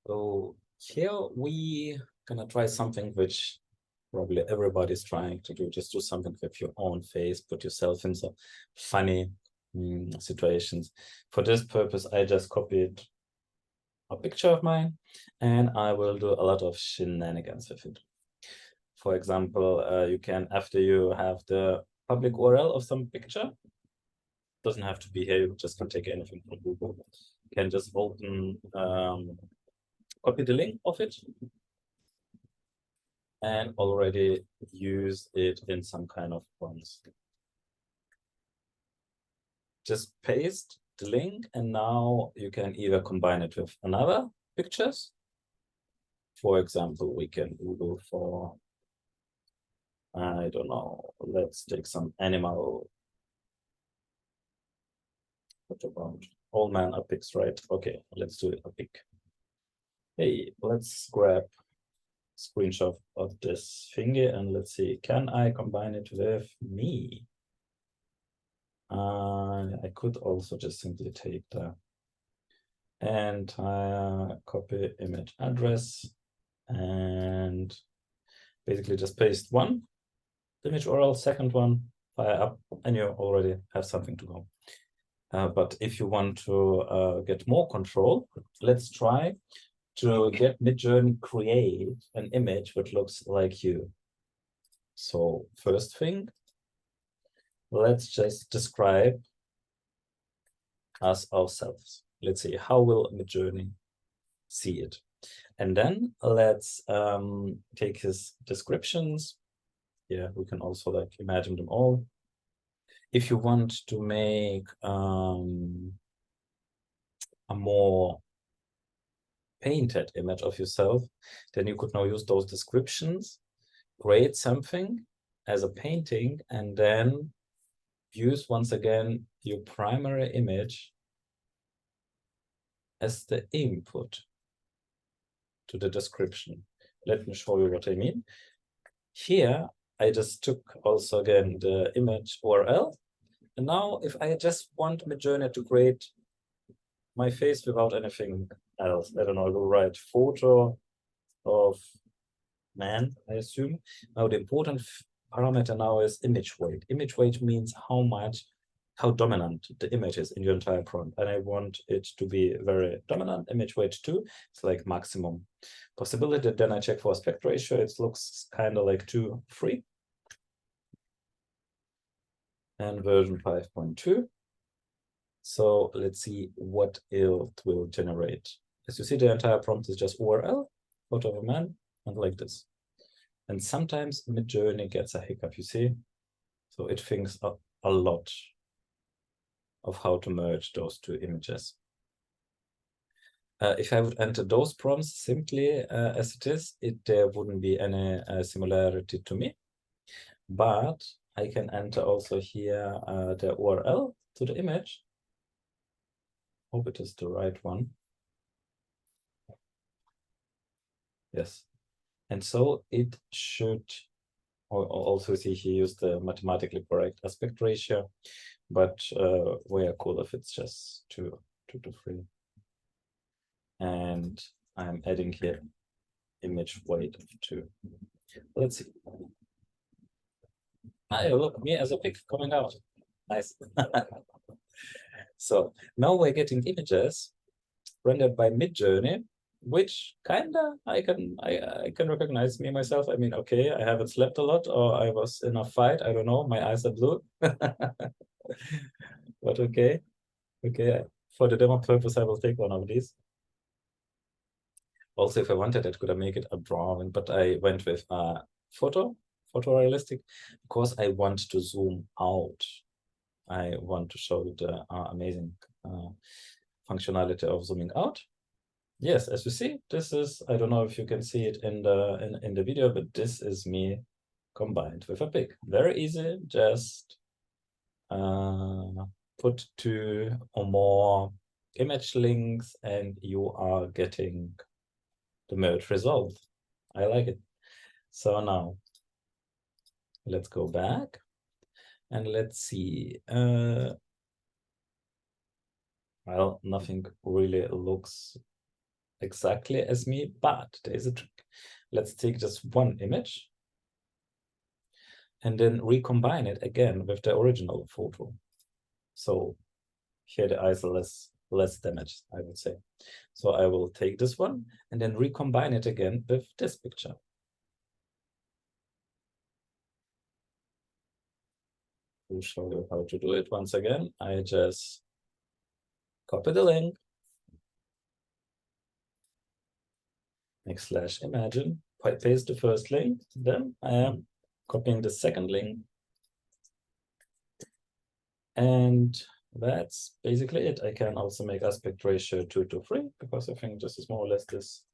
So here we gonna try something which probably everybody's trying to do. Just do something with your own face, put yourself in some funny situations. For this purpose, I just copied a picture of mine and I will do a lot of shenanigans with it. For example, you can, after you have the public URL of some picture, doesn't have to be here, you just can take anything from Google. You can just open, copy the link of it and already use it in some kind of prompts. Just paste the link and now you can either combine it with another pictures. For example, we can Google for, I don't know, let's take some animal. What about old man a pigs, right? Okay, let's do it a pig. Hey, let's grab screenshot of this thingy and let's see, can I combine it with me? I could also just simply take the entire copy image address and basically just paste one image URL, second one, fire up, and you already have something to go. But if you want to get more control, let's try to get Midjourney create an image which looks like you. So first thing, let's just describe us ourselves. Let's see, how will Midjourney see it? And then let's take his descriptions. Yeah, we can also like imagine them all. If you want to make a more painted image of yourself, then you could now use those descriptions, create something as a painting, and then use once again your primary image as the input to the description. Let me show you what I mean. Here, I just took also again the image URL. And now if I just want Midjourney to create my face without anything else, I don't know, I will write photo of man, I assume. Now the important parameter now is image weight. Image weight means how dominant the image is in your entire prompt. And I want it to be very dominant. Image weight 2, it's like maximum possibility. Then I check for aspect ratio. It looks kind of like 2:3. And version 5.2. So let's see what it will generate. As you see, the entire prompt is just URL, photo of a man, and like this. And sometimes Midjourney gets a hiccup, you see? So it thinks a lot of how to merge those two images. If I would enter those prompts simply as it is, there wouldn't be any similarity to me. But I can enter also here the URL to the image. Hope it is the right one. Yes. And so it should also see he used the mathematically correct aspect ratio, but we are cool if it's just 2:3. And I'm adding here image weight of 2. Let's see. Look, me as a pig coming out. Nice. So now we're getting images rendered by Midjourney, which kinda I can recognize me myself. I mean, okay, I haven't slept a lot, or I was in a fight. I don't know. My eyes are blue. But okay, for the demo purpose, I will take one of these. Also, if I wanted, I could make it a drawing, but I went with a photorealistic, because I want to zoom out. I want to show you the amazing functionality of zooming out. Yes, as you see, this is, I don't know if you can see it in the video, but this is me combined with a pig. Very easy, just put 2 or more image links and you are getting the merge result. I like it. So now let's go back and let's see. Well, nothing really looks exactly as me, but there's a trick. Let's take this one image and then recombine it again with the original photo. So here the eyes are less damaged, I would say. So I will take this one and then recombine it again with this picture. I'll show you how to do it once again. I just copy the link, /imagine, paste the first link, then I am copying the second link. And that's basically it. I can also make aspect ratio 2:3 because I think this is more or less this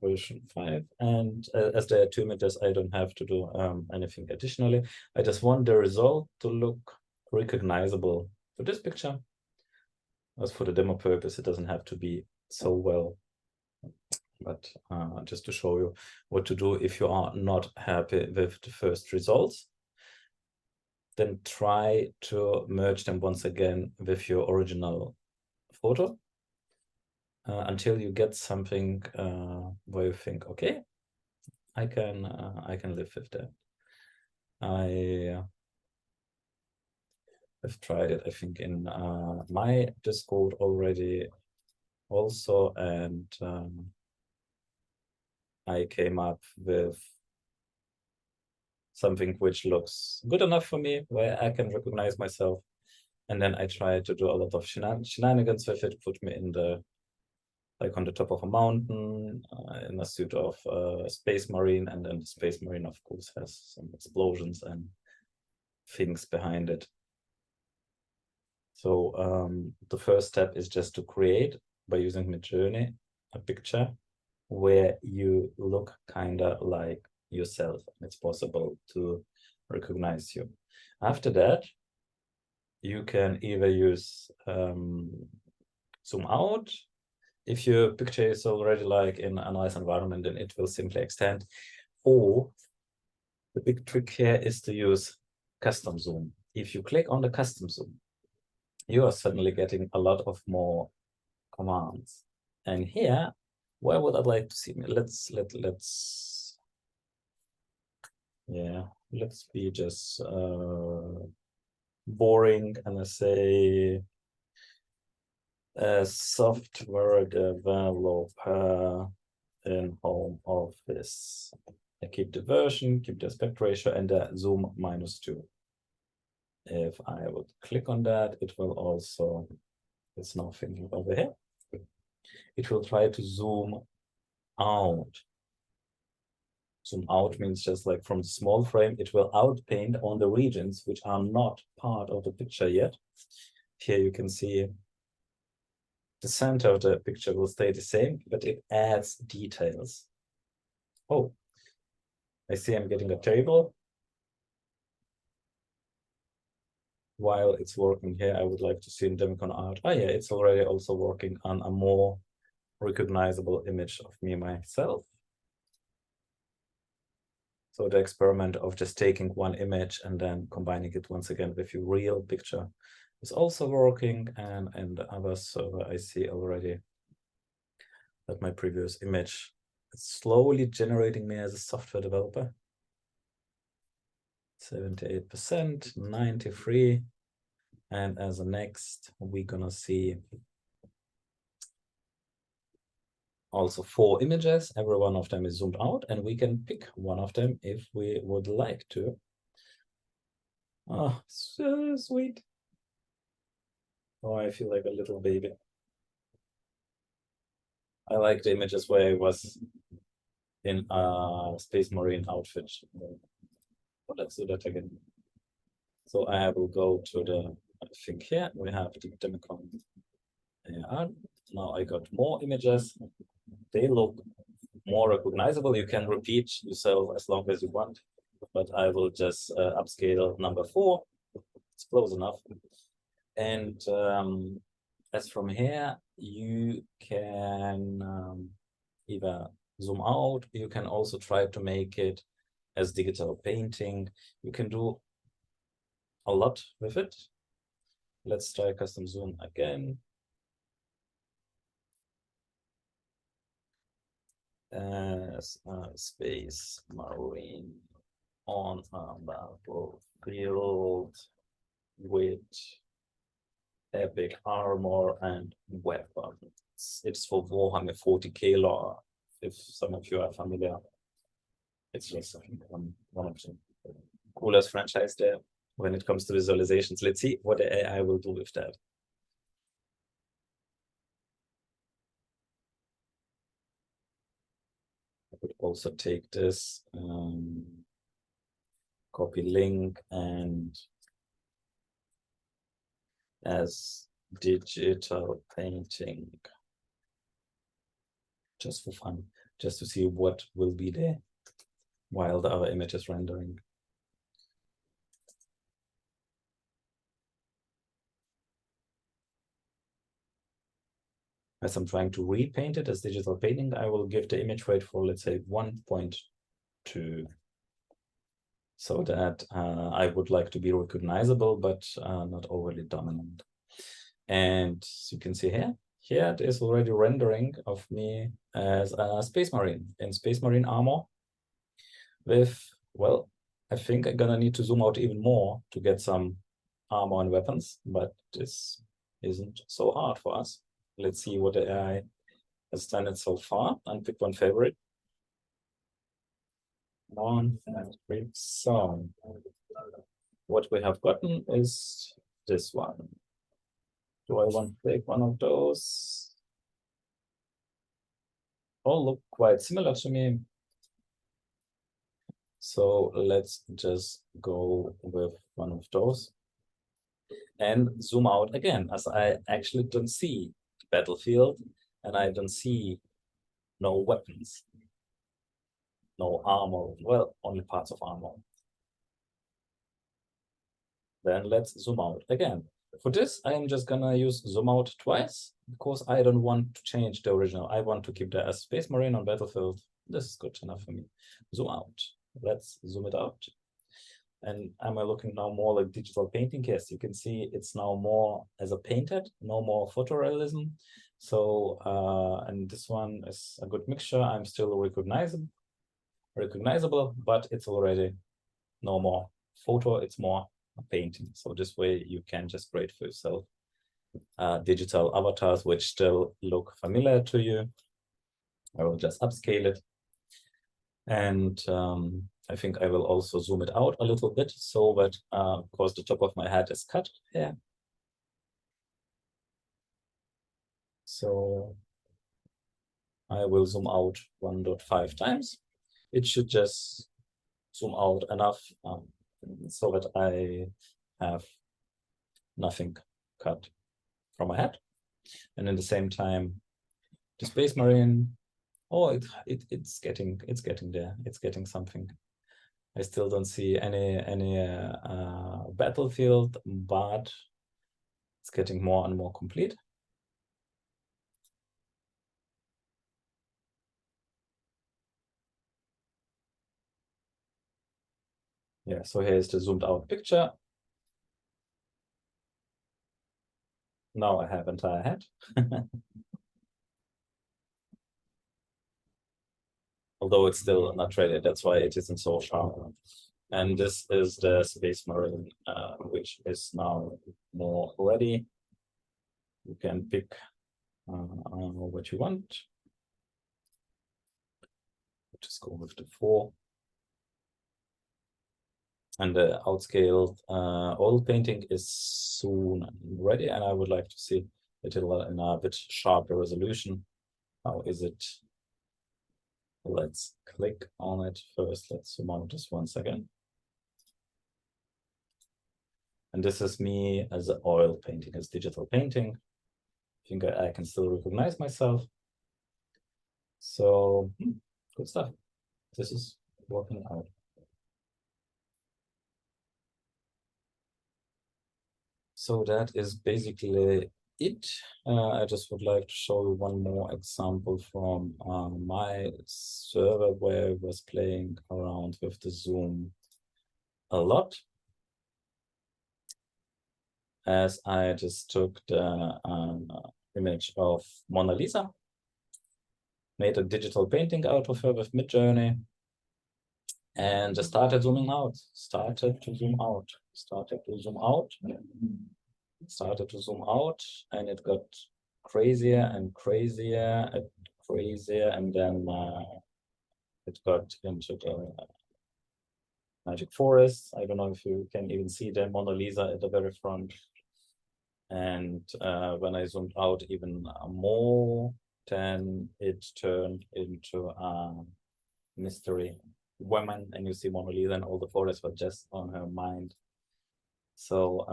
version 5. And as there are 2 images, I don't have to do anything additionally. I just want the result to look recognizable for this picture. As for the demo purpose, it doesn't have to be so well, but just to show you what to do if you are not happy with the first results. Then try to merge them once again with your original photo until you get something where you think, okay, I can live with that. I have tried it, I think, in my Discord already also, and I came up with something which looks good enough for me, where I can recognize myself. And then I try to do a lot of shenanigans with it, put me in the, like on the top of a mountain, in a suit of Space Marine, and then the Space Marine, of course, has some explosions and things behind it. So the first step is just to create, by using Midjourney, a picture where you look kind of like yourself. It's possible to recognize you. After that, you can either use zoom out. If your picture is already like in a nice environment, then it will simply extend. Or the big trick here is to use custom zoom. If you click on the custom zoom, you are suddenly getting a lot of more commands. And here, where would I like to see me? Let's be just boring, and I say software developer in home office. I keep the version, keep the aspect ratio, and the zoom -2. If I would click on that, it will also, it's now thinking over here. It will try to zoom out. Zoom out means just like from the small frame, it will outpaint on the regions which are not part of the picture yet. Here you can see the center of the picture will stay the same, but it adds details. Oh, I see I'm getting a table. While it's working here, I would like to see in Demicon art. Oh yeah, it's already also working on a more recognizable image of me myself. So the experiment of just taking one image and then combining it once again with your real picture is also working. And the others, so I see already that my previous image is slowly generating me as a software developer. 78%, 93. And as a next, we're gonna see also 4 images. Every one of them is zoomed out, and we can pick one of them if we would like to. Oh, so sweet. Oh, I feel like a little baby. I like the images where I was in a Space Marine outfit. But let's do that again. So I will go to the, I think here we have the Demicon AR. Now I got more images. They look more recognizable. You can repeat yourself as long as you want, but I will just upscale number 4. It's close enough. And as from here, you can either zoom out, you can also try to make it as digital painting. You can do a lot with it. Let's try custom zoom again. as a space marine on a battlefield with epic armor and weapons. It's for Warhammer 40k lore, if some of you are familiar. It's just one of the coolest franchise there when it comes to visualizations. Let's see what the AI will do with that. I could also take this, copy link, and as digital painting, just for fun, just to see what will be there while the other image is rendering. As I'm trying to repaint it as digital painting, I will give the image weight for, let's say, 1.2, so that I would like to be recognizable, but not overly dominant. And as you can see here it is already rendering of me as a Space Marine in Space Marine armor with, well, I think I'm gonna need to zoom out even more to get some armor and weapons, but this isn't so hard for us. Let's see what the AI has done it so far and pick one favorite. So what we have gotten is this one. Do I want to take one of those? All look quite similar to me. So let's just go with one of those and zoom out again, as I actually don't see the battlefield and I don't see no weapons, no armor, well, only parts of armor. Then let's zoom out again. For this, I am just gonna use zoom out twice because I don't want to change the original. I want to keep that as Space Marine on battlefield. This is good enough for me. Zoom out. Let's zoom it out. And am I looking now more like digital painting? Yes, you can see it's now more as a painted, no more photorealism. So, and this one is a good mixture. I'm still recognizable, but it's already no more photo, it's more a painting. So this way you can just create for yourself digital avatars, which still look familiar to you. I will just upscale it. And I think I will also zoom it out a little bit so that, of course, the top of my head is cut here. So I will zoom out 1.5 times. It should just zoom out enough so that I have nothing cut from my head. And in the same time, the Space Marine, oh, it's getting there. It's getting something. I still don't see any battlefield, but it's getting more and more complete. Yeah, so here's the zoomed out picture. Now I have entire head. Although it's still not ready, that's why it isn't so sharp. And this is the Space Marine, which is now more ready. You can pick what you want. Just go with the 4. And the outscaled oil painting is soon ready, and I would like to see it in a bit sharper resolution. How is it? Let's click on it first. Let's zoom out just one second. And this is me as an oil painting, as digital painting. I think I can still recognize myself. So good stuff. This is working out. So that is basically it. I just would like to show you one more example from my server where I was playing around with the zoom a lot. As I just took the image of Mona Lisa made a digital painting out of her with Midjourney, and just started zooming out, started to zoom out, and it got crazier and crazier and crazier, and then it got into the magic forest. I don't know if you can even see the Mona Lisa at the very front. And when I zoomed out even more, then it turned into a mystery woman, and you see Mona Lisa and all the photos were just on her mind. So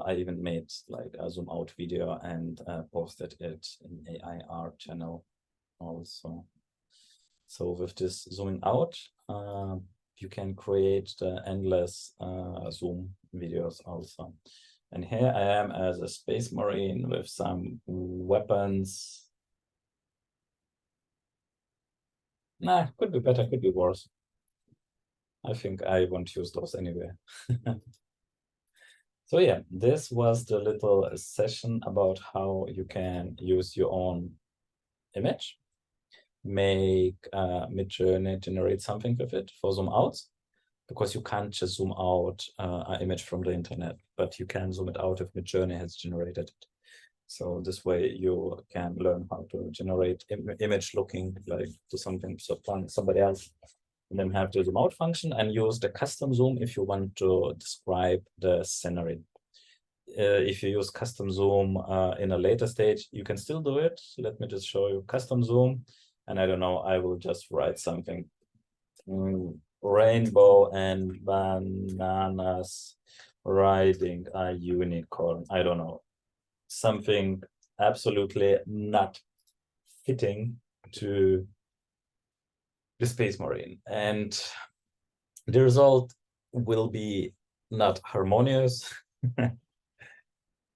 I even made like a zoom out video and posted it in AIR channel also. So with this zooming out, you can create the endless zoom videos also. And here I am as a space marine with some weapons. Nah, could be better, could be worse. I think I won't use those anyway. So yeah, this was the little session about how you can use your own image, make Midjourney generate something with it for zoom outs, because you can't just zoom out an image from the internet, but you can zoom it out if Midjourney has generated it. So this way you can learn how to generate image looking like to something, somebody else, and then have the zoom out function and use the custom zoom if you want to describe the scenery. If you use custom zoom in a later stage, you can still do it. Let me just show you custom zoom. And I don't know, I will just write something. Rainbow and bananas riding a unicorn. I don't know. Something absolutely not fitting to the Space Marine. And the result will be not harmonious.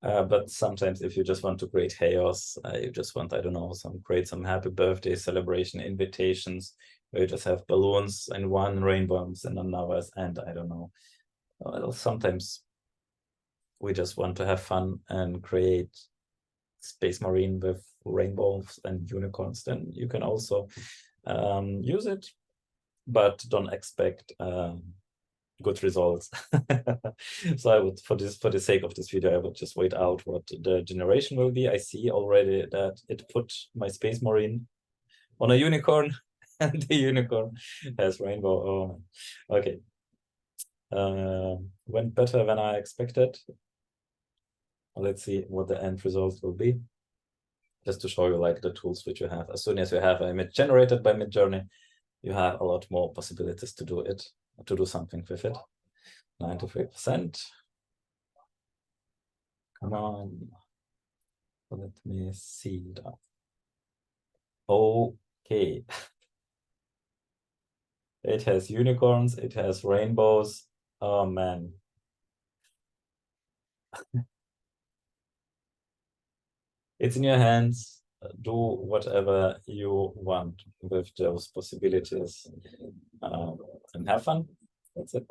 But sometimes if you just want to create chaos, you just want, I don't know, create some happy birthday celebration invitations where you just have balloons and one rainbows and another, and I don't know. Well, sometimes we just want to have fun and create Space Marine with rainbows and unicorns. Then you can also use it, but don't expect good results. So I would, for the sake of this video, I would just wait out what the generation will be. I see already that it put my Space Marine on a unicorn, and the unicorn has rainbow. Oh, okay. Went better than I expected. Let's see what the end result will be. Just to show you like the tools which you have. As soon as you have an image generated by Midjourney, you have a lot more possibilities to do it, to do something with it. 93%. Come on. Let me see that. Okay. It has unicorns, it has rainbows. Oh man. It's in your hands. Do whatever you want with those possibilities and have fun. That's it.